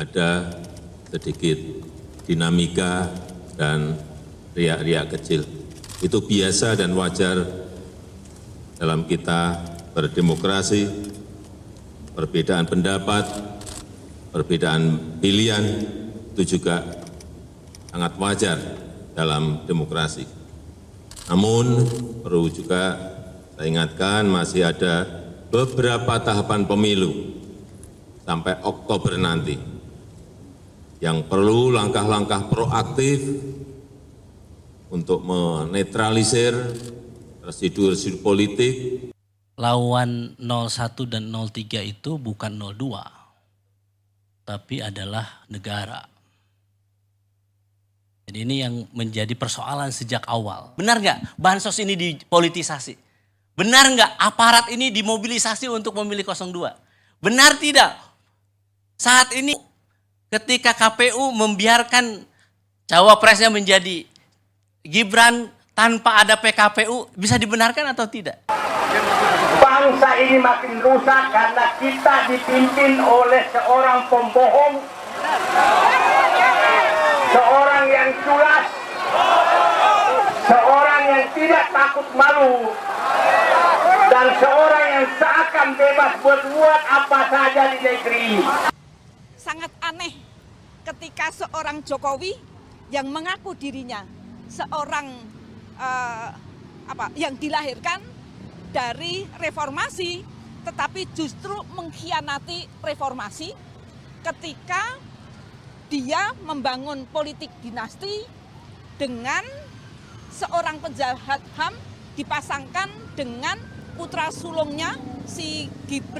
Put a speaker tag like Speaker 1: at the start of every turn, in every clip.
Speaker 1: ada sedikit dinamika dan riak-riak kecil. Itu biasa dan wajar dalam kita berdemokrasi, perbedaan pendapat, perbedaan pilihan itu juga sangat wajar dalam demokrasi. Namun perlu juga saya ingatkan masih ada beberapa tahapan pemilu sampai Oktober nanti yang perlu langkah-langkah proaktif untuk menetralisir residu-residu politik.
Speaker 2: Lawan 01 dan 03 itu bukan 02, tapi adalah negara. Jadi ini yang menjadi persoalan sejak awal. Benar nggak bansos ini dipolitisasi? Benar nggak aparat ini dimobilisasi untuk memilih 02? Benar tidak? Saat ini ketika KPU membiarkan cawapresnya menjadi Gibran tanpa ada PKPU, bisa dibenarkan atau tidak?
Speaker 3: Bangsa ini makin rusak karena kita dipimpin oleh seorang pembohong, seorang yang culas, seorang yang tidak takut malu, dan seorang yang seakan bebas berbuat apa saja di negeri.
Speaker 4: Sangat aneh ketika seorang Jokowi yang mengaku dirinya seorang yang dilahirkan dari reformasi, tetapi justru mengkhianati reformasi ketika dia membangun politik dinasti dengan seorang penjahat HAM dipasangkan dengan putra sulungnya si Gibran.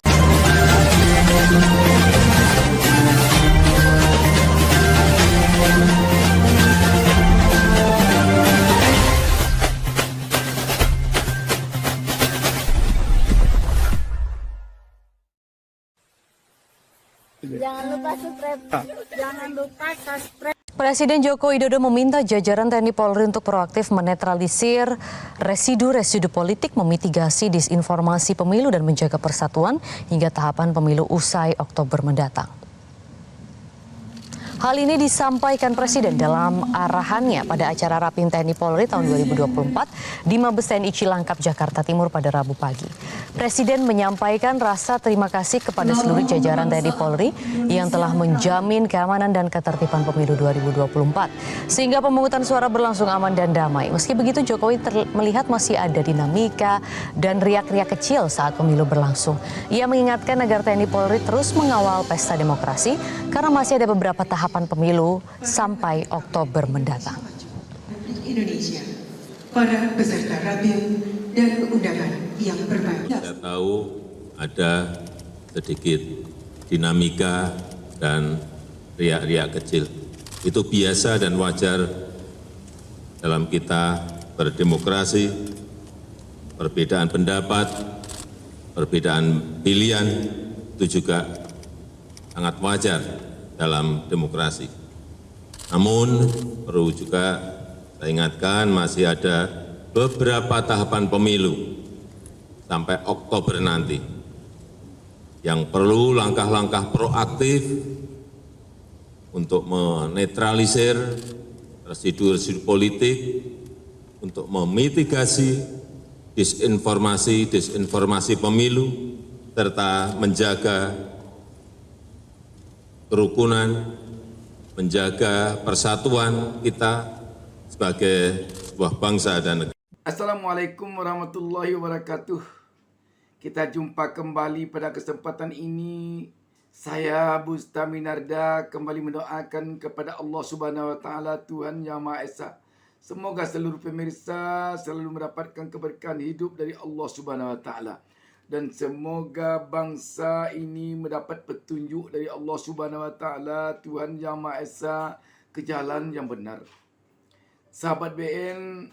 Speaker 5: Jangan lupa subscribe. Jangan lupa subscribe.
Speaker 6: Presiden Joko Widodo meminta jajaran TNI Polri untuk proaktif menetralisir residu-residu politik, memitigasi disinformasi pemilu dan menjaga persatuan hingga tahapan pemilu usai Oktober mendatang. Hal ini disampaikan Presiden dalam arahannya pada acara Rapim TNI Polri tahun 2024 di Mabes TNI Cilangkap, Jakarta Timur pada Rabu pagi. Presiden menyampaikan rasa terima kasih kepada seluruh jajaran TNI Polri yang telah menjamin keamanan dan ketertiban pemilu 2024 sehingga pemungutan suara berlangsung aman dan damai. Meski begitu, Jokowi melihat masih ada dinamika dan riak-riak kecil saat pemilu berlangsung. Ia mengingatkan agar TNI Polri terus mengawal pesta demokrasi karena masih ada beberapa tahapan pemilu sampai Oktober mendatang.
Speaker 7: Indonesia, para peserta Rapim dan undangan yang berbahagia.
Speaker 1: Saya tahu ada sedikit dinamika dan riak-riak kecil. Itu biasa dan wajar dalam kita berdemokrasi, perbedaan pendapat, perbedaan pilihan itu juga sangat wajar dalam demokrasi. Namun perlu juga saya ingatkan masih ada beberapa tahapan pemilu sampai Oktober nanti yang perlu langkah-langkah proaktif untuk menetralisir residu-residu politik, untuk memitigasi disinformasi pemilu, serta menjaga kerukunan, menjaga persatuan kita sebagai sebuah bangsa dan negara.
Speaker 8: Assalamualaikum warahmatullahi wabarakatuh. Kita jumpa kembali pada kesempatan ini. Saya Bustami Narda kembali mendoakan kepada Allah Subhanahu wa taala, Tuhan Yang Maha Esa. Semoga seluruh pemirsa selalu mendapatkan keberkahan hidup dari Allah Subhanahu wa taala. Dan semoga bangsa ini mendapat petunjuk dari Allah Subhanahu wa taala, Tuhan Yang Maha Esa, ke jalan yang benar. Sahabat BN,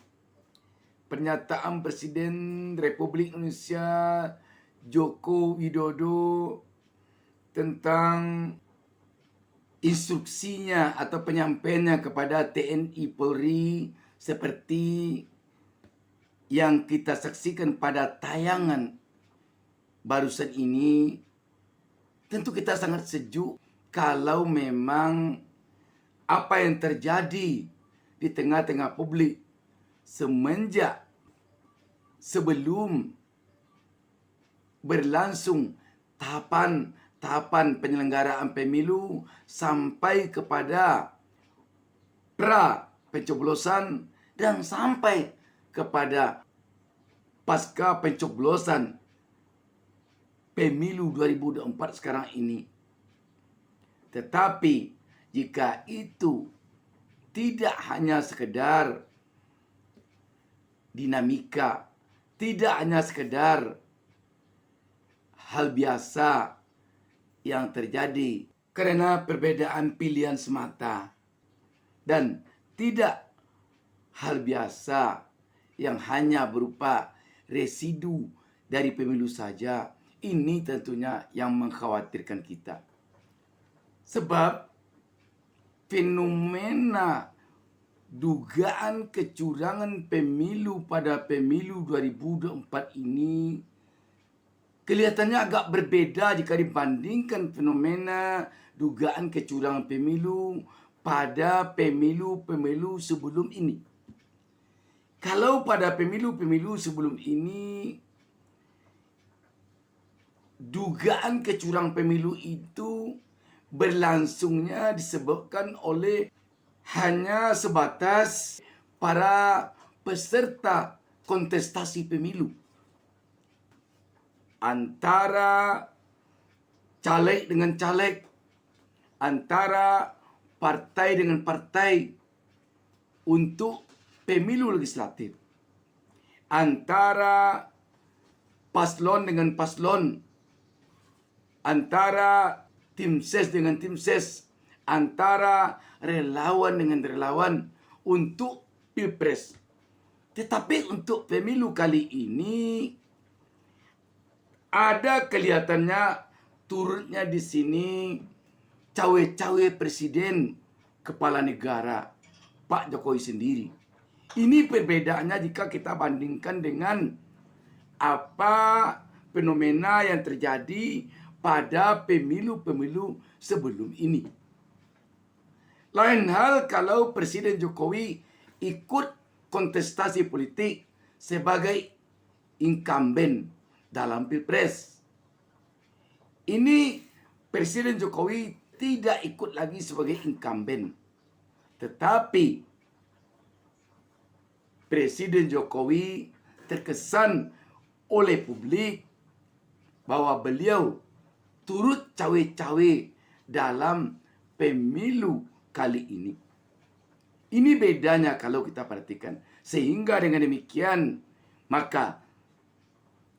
Speaker 8: pernyataan Presiden Republik Indonesia Joko Widodo tentang instruksinya atau penyampaiannya kepada TNI Polri seperti yang kita saksikan pada tayangan barusan ini, tentu kita sangat sejuk kalau memang apa yang terjadi di tengah-tengah publik semenjak sebelum berlangsung tahapan penyelenggaraan pemilu sampai kepada pra pencoblosan dan sampai kepada pasca pencoblosan pemilu 2024 sekarang ini. Tetapi jika itu tidak hanya sekedar dinamika, tidak hanya sekedar hal biasa yang terjadi karena perbedaan pilihan semata, dan tidak hal biasa yang hanya berupa residu dari pemilu saja, ini tentunya yang mengkhawatirkan kita. Sebab fenomena dugaan kecurangan pemilu pada pemilu 2024 ini kelihatannya agak berbeda jika dibandingkan fenomena dugaan kecurangan pemilu pada pemilu-pemilu sebelum ini. Kalau pada pemilu-pemilu sebelum ini dugaan kecurangan pemilu itu berlangsungnya disebabkan oleh hanya sebatas para peserta kontestasi pemilu antara caleg dengan caleg, antara partai dengan partai untuk pemilu legislatif, antara paslon dengan paslon, antara tim ses dengan tim ses, antara relawan dengan relawan untuk pilpres. Tetapi untuk pemilu kali ini ada kelihatannya turutnya di sini cawe-cawe presiden kepala negara Pak Jokowi sendiri. Ini perbedaannya jika kita bandingkan dengan apa fenomena yang terjadi pada pemilu-pemilu sebelum ini. Lain hal kalau Presiden Jokowi ikut kontestasi politik sebagai incumbent dalam pilpres. Ini Presiden Jokowi tidak ikut lagi sebagai incumbent. Tetapi Presiden Jokowi terkesan oleh publik bahwa beliau turut cawe-cawe dalam pemilu kali ini. Ini bedanya kalau kita perhatikan. Sehingga dengan demikian, maka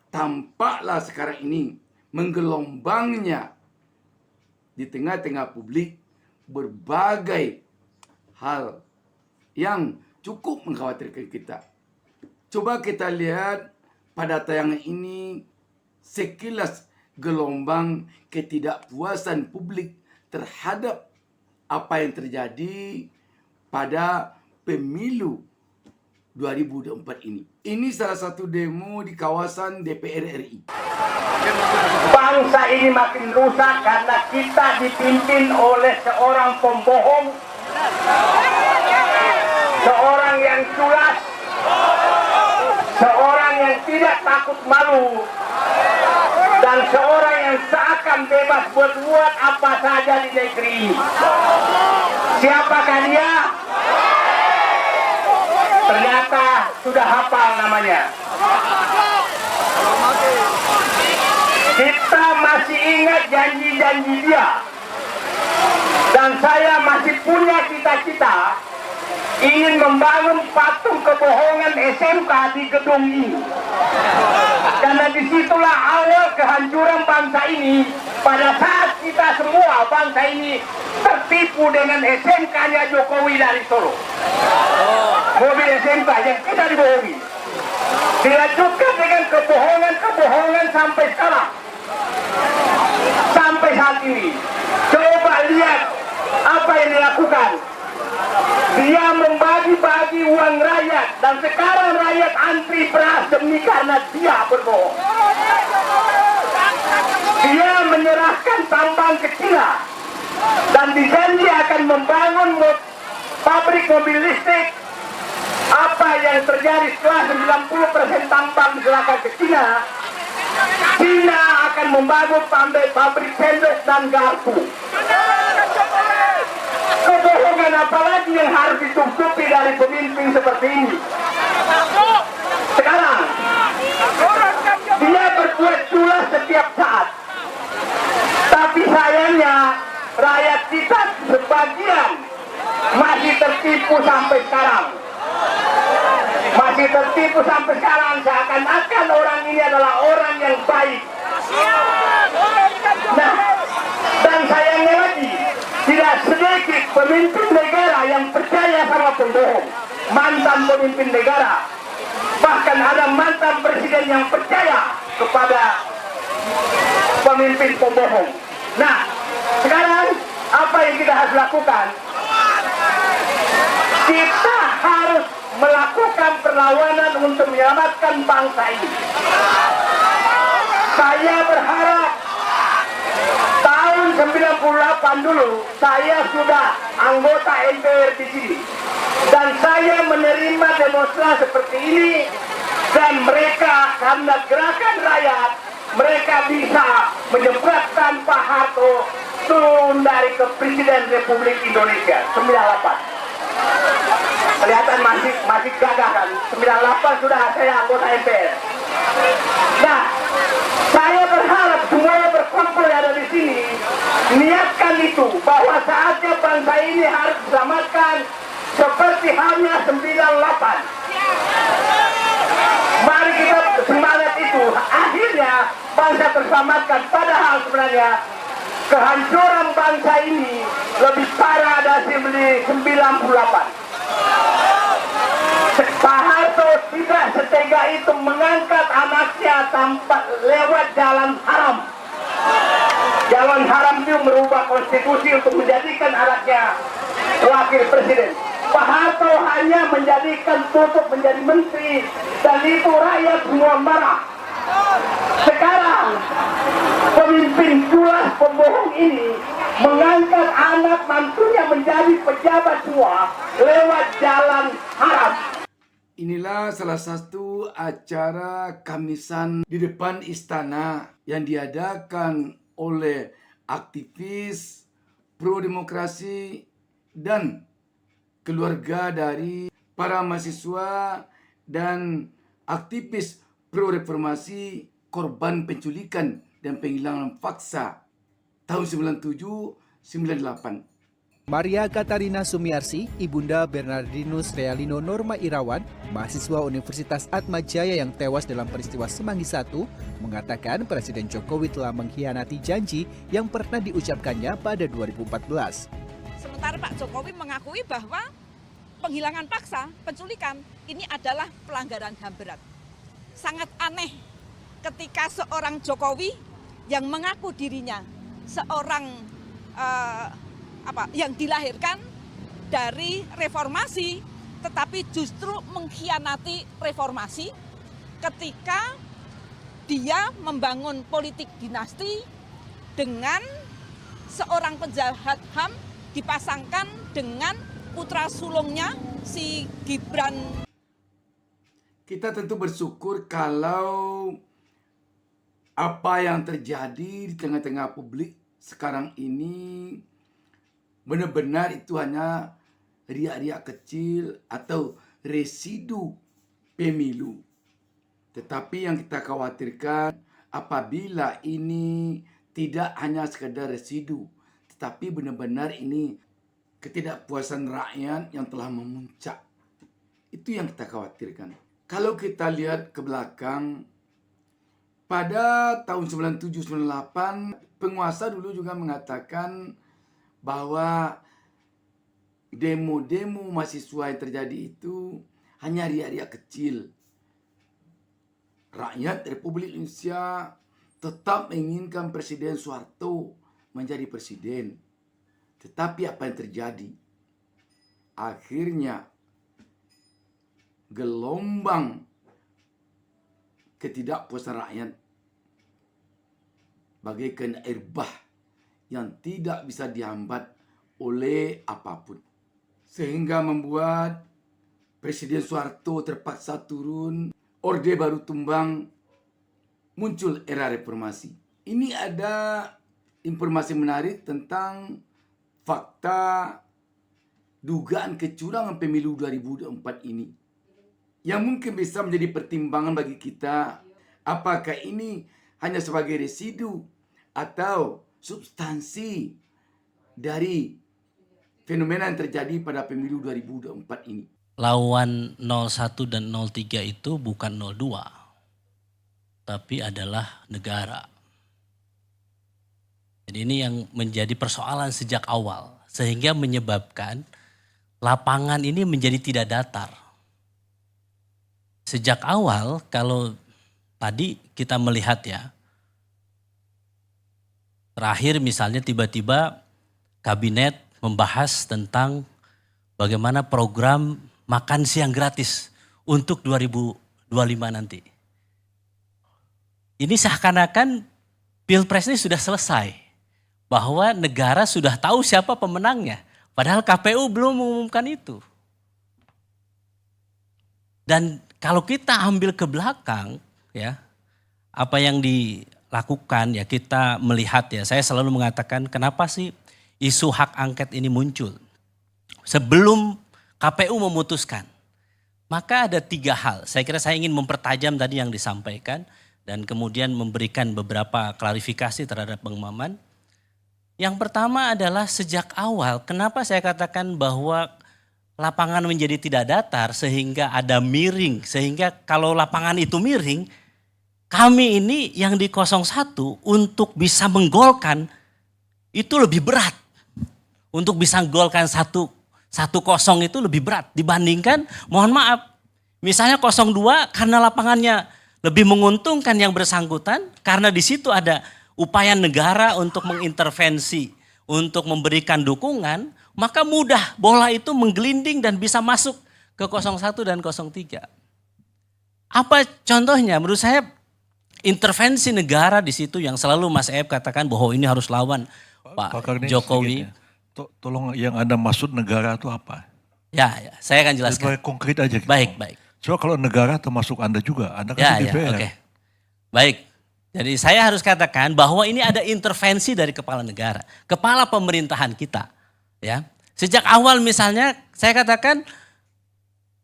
Speaker 8: tampaklah sekarang ini menggelombangnya di tengah-tengah publik berbagai hal yang cukup mengkhawatirkan kita. Coba kita lihat pada tayangan ini sekilas gelombang ketidakpuasan publik terhadap apa yang terjadi pada pemilu 2024 ini. Ini salah satu demo di kawasan DPR RI.
Speaker 3: Bangsa ini makin rusak karena kita dipimpin oleh seorang pembohong, seorang yang culas, seorang yang tidak takut malu, dan seorang yang seakan bebas berbuat apa saja di negeri ini. Siapakah dia? Ternyata sudah hafal namanya. Kita masih ingat janji-janji dia. Dan saya masih punya cita-cita ingin membangun patung kebohongan SMK di gedung ini. Karena disitulah awal kehancuran bangsa ini pada saat kita semua bangsa ini tertipu dengan SMK-nya Jokowi dari Solo. Mobil SMK yang kita dibohongi. Dilanjutkan dengan kebohongan-kebohongan sampai sekarang. Sampai saat ini. Coba lihat apa yang dilakukan. Dia membagi-bagi uang rakyat dan sekarang rakyat antri beras demi karena dia berbohong. Dia menyerahkan tambang ke China dan dijanji akan membangun pabrik mobil listrik. Apa yang terjadi setelah 90% tambang diserahkan ke Cina, Cina akan membangun pabrik sendok dan garpu. Kebohongan apa lagi yang harus ditutupi dari pemimpin seperti ini? Sekarang, dia berbuat culas setiap saat. Tapi sayangnya, rakyat kita sebagian masih tertipu sampai sekarang. Masih tertipu sampai sekarang, seakan-akan orang ini adalah orang yang baik. Nah, dan sayangnya lagi, tidak sedikit pemimpin negara yang percaya sama pembohong. Mantan pemimpin negara, bahkan ada mantan presiden yang percaya kepada pemimpin pembohong. Nah, sekarang apa yang kita harus lakukan? Kita harus melakukan perlawanan untuk menyelamatkan bangsa ini. Saya berharap tahun 98 dulu saya sudah anggota MPR di sini, dan saya menerima demonstrasi seperti ini, dan mereka karena gerakan rakyat mereka bisa menyebabkan Pak Harto turun dari ke Presiden Republik Indonesia 98. Kelihatan masih gagah kan? 98 sudah saya anggota MPR. Nah, saya berharap semuanya berkumpul yang ada di sini niatkan itu, bahwa saatnya bangsa ini harus diselamatkan seperti halnya 98. Mari kita semangat itu, akhirnya bangsa terselamatkan. Padahal sebenarnya kehancuran bangsa ini lebih parah dari 98. Pak Harto tidak setega itu mengangkat anaknya tanpa lewat jalan haram. Jalan haram itu merubah konstitusi untuk menjadikan anaknya wakil presiden. Pak Harto hanya menjadikan Tutup menjadi menteri, dan itu rakyat semua marah. Sekarang pemimpin culas pembohong ini mengangkat anak mantunya menjadi pejabat semua lewat jalan haram.
Speaker 8: Inilah salah satu acara Kamisan di depan istana yang diadakan oleh aktivis pro demokrasi dan keluarga dari para mahasiswa dan aktivis pro reformasi korban penculikan dan penghilangan paksa tahun 97-98.
Speaker 9: Maria Katarina Sumiarsi, ibunda Bernardinus Realino Norma Irawan, mahasiswa Universitas Atmajaya yang tewas dalam peristiwa Semanggi I, mengatakan Presiden Jokowi telah mengkhianati janji yang pernah diucapkannya pada 2014.
Speaker 4: Sementara Pak Jokowi mengakui bahwa penghilangan paksa, penculikan, ini adalah pelanggaran HAM berat. Sangat aneh ketika seorang Jokowi yang mengaku dirinya seorang yang dilahirkan dari reformasi, tetapi justru mengkhianati reformasi ketika dia membangun politik dinasti dengan seorang penjahat HAM dipasangkan dengan putra sulungnya si Gibran.
Speaker 8: Kita tentu bersyukur kalau apa yang terjadi di tengah-tengah publik sekarang ini benar-benar itu hanya riak-riak kecil atau residu pemilu. Tetapi yang kita khawatirkan apabila ini tidak hanya sekedar residu, tetapi benar-benar ini ketidakpuasan rakyat yang telah memuncak. Itu yang kita khawatirkan. Kalau kita lihat ke belakang, pada tahun 97-98, penguasa dulu juga mengatakan bahwa demo-demo mahasiswa yang terjadi itu hanya riak-riak kecil. Rakyat Republik Indonesia tetap menginginkan Presiden Soeharto menjadi presiden. Tetapi apa yang terjadi? Akhirnya gelombang ketidakpuasan rakyat bagaikan air bah yang tidak bisa dihambat oleh apapun. Sehingga membuat Presiden Soeharto terpaksa turun, Orde Baru tumbang, muncul era reformasi. Ini ada informasi menarik tentang fakta dugaan kecurangan pemilu 2024 ini. Yang mungkin bisa menjadi pertimbangan bagi kita, apakah ini hanya sebagai residu atau substansi dari fenomena yang terjadi pada pemilu 2024 ini.
Speaker 2: Lawan 01 dan 03 itu bukan 02, tapi adalah negara. Jadi ini yang menjadi persoalan sejak awal, sehingga menyebabkan lapangan ini menjadi tidak datar. Sejak awal kalau tadi kita melihat ya, terakhir misalnya tiba-tiba kabinet membahas tentang bagaimana program makan siang gratis untuk 2025 nanti. Ini seakan-akan Pilpres ini sudah selesai, bahwa negara sudah tahu siapa pemenangnya, padahal KPU belum mengumumkan itu. Dan kalau kita ambil ke belakang ya, apa yang dilakukan ya, kita melihat ya, saya selalu mengatakan kenapa sih isu hak angket ini muncul sebelum KPU memutuskan. Maka ada 3 hal, saya kira saya ingin mempertajam tadi yang disampaikan dan kemudian memberikan beberapa klarifikasi terhadap Bang Maman. Yang pertama adalah sejak awal, kenapa saya katakan bahwa lapangan menjadi tidak datar sehingga ada miring. Sehingga kalau lapangan itu miring, kami ini yang di 01 untuk bisa menggolkan itu lebih berat. Untuk bisa menggolkan 1-0 itu lebih berat dibandingkan, mohon maaf, misalnya 02 karena lapangannya lebih menguntungkan yang bersangkutan, karena di situ ada upaya negara untuk mengintervensi, untuk memberikan dukungan, maka mudah bola itu menggelinding dan bisa masuk ke 01 dan 03. Apa contohnya? Menurut saya intervensi negara di situ yang selalu Mas Ep katakan bahwa ini harus lawan Pak Jokowi.
Speaker 10: Tolong yang Anda maksud negara itu apa?
Speaker 2: Ya, saya akan jelaskan.
Speaker 10: Supaya konkret aja. Gitu.
Speaker 2: Baik.
Speaker 10: Coba kalau negara termasuk Anda juga, Anda kan di DPR.
Speaker 2: Oke. Baik. Jadi saya harus katakan bahwa ini ada intervensi dari kepala negara, kepala pemerintahan kita. Ya, sejak awal misalnya saya katakan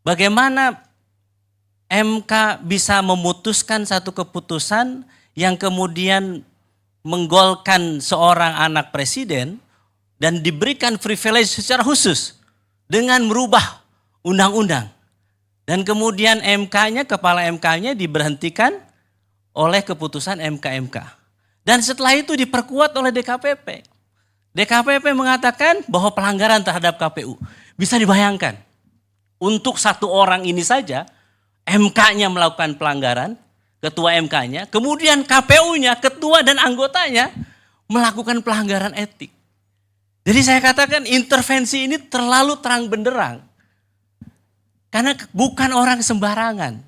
Speaker 2: bagaimana MK bisa memutuskan satu keputusan yang kemudian menggolkan seorang anak presiden dan diberikan privilege secara khusus dengan merubah undang-undang. Dan kemudian MK-nya, kepala MK-nya diberhentikan oleh keputusan MK. Dan setelah itu diperkuat oleh DKPP. DKPP mengatakan bahwa pelanggaran terhadap KPU. Bisa dibayangkan, untuk satu orang ini saja, MK-nya melakukan pelanggaran, ketua MK-nya, kemudian KPU-nya, ketua dan anggotanya melakukan pelanggaran etik. Jadi saya katakan intervensi ini terlalu terang benderang. Karena bukan orang sembarangan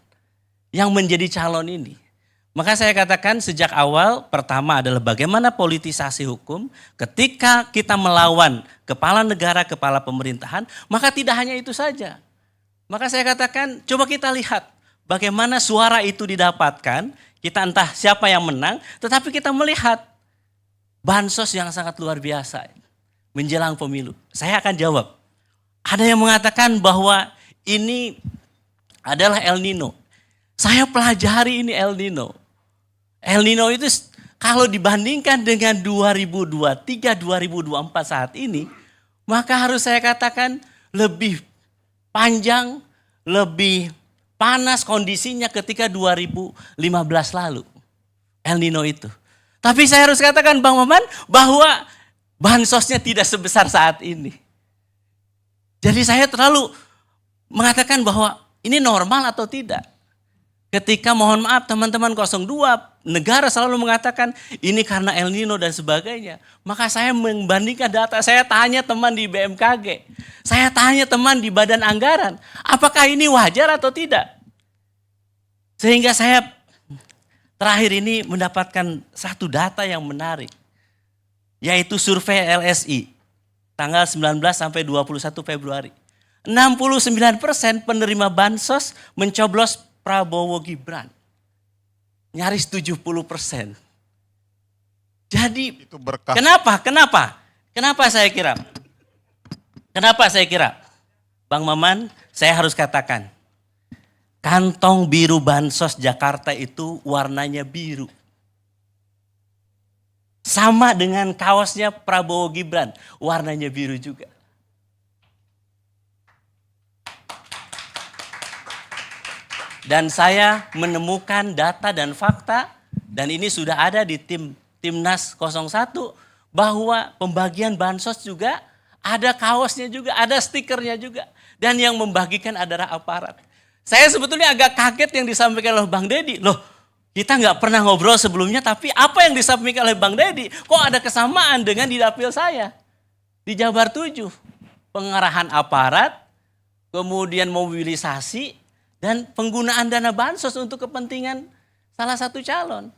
Speaker 2: yang menjadi calon ini. Maka saya katakan sejak awal, pertama adalah bagaimana politisasi hukum ketika kita melawan kepala negara, kepala pemerintahan, maka tidak hanya itu saja. Maka saya katakan coba kita lihat bagaimana suara itu didapatkan, kita entah siapa yang menang, tetapi kita melihat bansos yang sangat luar biasa menjelang pemilu. Saya akan jawab. Ada yang mengatakan bahwa ini adalah El Nino. Saya pelajari ini El Nino. El Nino itu kalau dibandingkan dengan 2023, 2024 saat ini, maka harus saya katakan lebih panjang, lebih panas kondisinya ketika 2015 lalu. El Nino itu. Tapi saya harus katakan Bang Maman bahwa bansosnya tidak sebesar saat ini. Jadi saya terlalu mengatakan bahwa ini normal atau tidak. Ketika mohon maaf teman-teman 02, negara selalu mengatakan ini karena El Nino dan sebagainya. Maka saya membandingkan data, saya tanya teman di BMKG. Saya tanya teman di Badan Anggaran, apakah ini wajar atau tidak? Sehingga saya terakhir ini mendapatkan satu data yang menarik. yaitu survei LSI tanggal 19 sampai 21 Februari. 69% penerima bansos mencoblos Prabowo Gibran. Nyaris 70%. Jadi
Speaker 10: Itu berkah.
Speaker 2: Kenapa saya kira? Bang Maman, saya harus katakan, kantong biru bansos Jakarta itu warnanya biru. Sama dengan kaosnya Prabowo Gibran, warnanya biru juga. Dan saya menemukan data dan fakta, dan ini sudah ada di Timnas 01, bahwa pembagian bansos juga ada kaosnya juga, ada stikernya juga. Dan yang membagikan adalah aparat. Saya sebetulnya agak kaget yang disampaikan oleh Bang Deddy. Loh, kita nggak pernah ngobrol sebelumnya, tapi apa yang disampaikan oleh Bang Deddy, kok ada kesamaan dengan di dapil saya? Di Jabar 7, pengerahan aparat, kemudian mobilisasi, dan penggunaan dana bansos untuk kepentingan salah satu calon.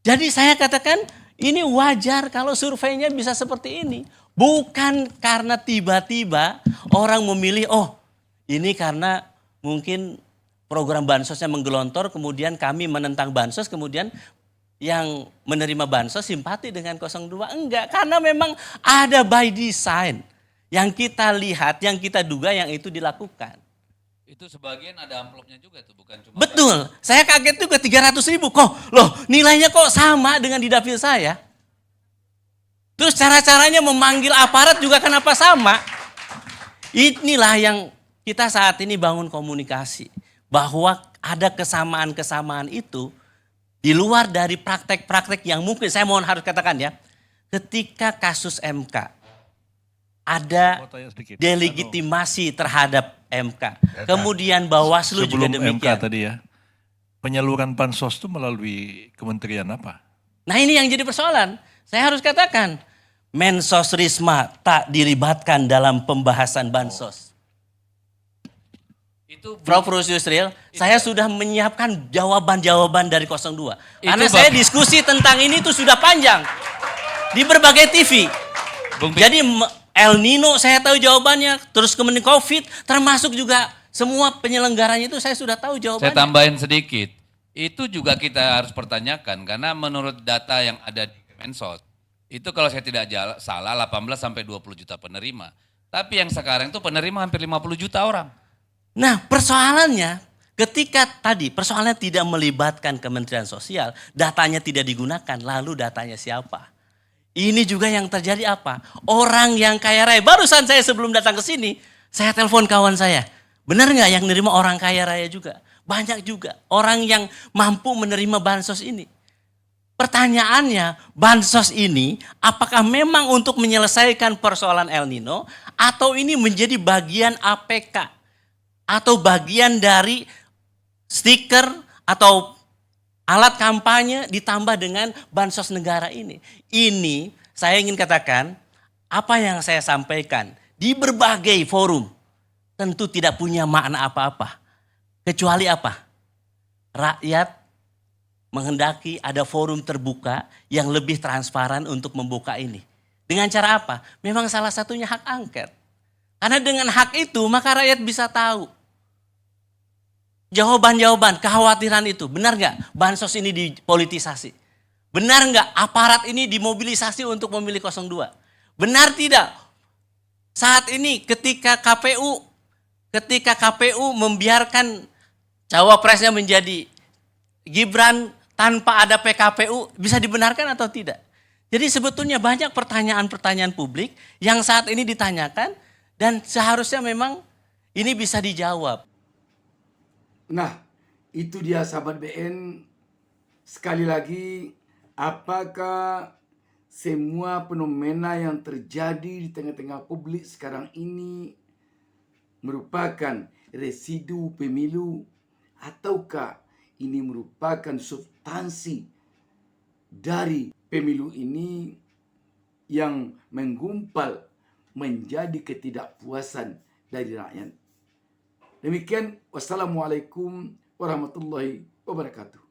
Speaker 2: Jadi saya katakan ini wajar kalau surveinya bisa seperti ini. Bukan karena tiba-tiba orang memilih, oh ini karena mungkin program bansosnya menggelontor, kemudian kami menentang bansos, kemudian yang menerima bansos simpati dengan 02. Enggak, karena memang ada by design. Yang kita lihat, yang kita duga yang itu dilakukan.
Speaker 11: Itu sebagian ada amplopnya juga tuh, bukan cuma...
Speaker 2: Betul, saya kaget juga 300.000 kok. Loh nilainya kok sama dengan di dapil saya. Terus cara-caranya memanggil aparat juga kenapa sama? Inilah yang kita saat ini bangun komunikasi. Bahwa ada kesamaan-kesamaan itu di luar dari praktek-praktek yang mungkin, saya mohon harus katakan ya. Ketika kasus MK, ada delegitimasi terhadap MK. Kemudian Bawaslu juga demikian.
Speaker 10: Sebelum MK tadi ya, penyaluran bansos itu melalui kementerian apa?
Speaker 2: Nah ini yang jadi persoalan. Saya harus katakan, Mensos Risma tak dilibatkan dalam pembahasan bansos. Prof. Yusril, saya sudah menyiapkan jawaban-jawaban dari 02. Karena saya diskusi tentang ini itu sudah panjang. Di berbagai TV. Jadi El Nino saya tahu jawabannya, terus kemudian COVID, termasuk juga semua penyelenggaranya itu saya sudah tahu jawabannya.
Speaker 11: Saya tambahin sedikit, itu juga kita harus pertanyakan, karena menurut data yang ada di Kemensos, itu kalau saya tidak salah 18 sampai 20 juta penerima. Tapi yang sekarang itu penerima hampir 50 juta orang.
Speaker 2: Nah persoalannya, ketika tadi persoalannya tidak melibatkan Kementerian Sosial, datanya tidak digunakan, lalu datanya siapa? Ini juga yang terjadi apa? Orang yang kaya raya, barusan saya sebelum datang ke sini, saya telepon kawan saya. Benar nggak yang nerima orang kaya raya juga? Banyak juga orang yang mampu menerima bansos ini. Pertanyaannya, bansos ini apakah memang untuk menyelesaikan persoalan El Nino atau ini menjadi bagian APK atau bagian dari stiker atau alat kampanye ditambah dengan bansos negara ini. Ini saya ingin katakan, apa yang saya sampaikan di berbagai forum tentu tidak punya makna apa-apa. Kecuali apa? Rakyat menghendaki ada forum terbuka yang lebih transparan untuk membuka ini. Dengan cara apa? Memang salah satunya hak angket. Karena dengan hak itu maka rakyat bisa tahu. Jawaban-jawaban, kekhawatiran itu. Benar nggak bansos ini dipolitisasi? Benar nggak aparat ini dimobilisasi untuk memilih 02? Benar tidak? Saat ini ketika KPU membiarkan cawapresnya menjadi Gibran tanpa ada PKPU, bisa dibenarkan atau tidak? Jadi sebetulnya banyak pertanyaan-pertanyaan publik yang saat ini ditanyakan dan seharusnya memang ini bisa dijawab.
Speaker 8: Nah, itu dia sahabat BN. Sekali lagi, apakah semua fenomena yang terjadi di tengah-tengah publik sekarang ini merupakan residu pemilu ataukah ini merupakan substansi dari pemilu ini yang menggumpal menjadi ketidakpuasan dari rakyat. Demikian, wassalamualaikum warahmatullahi wabarakatuh.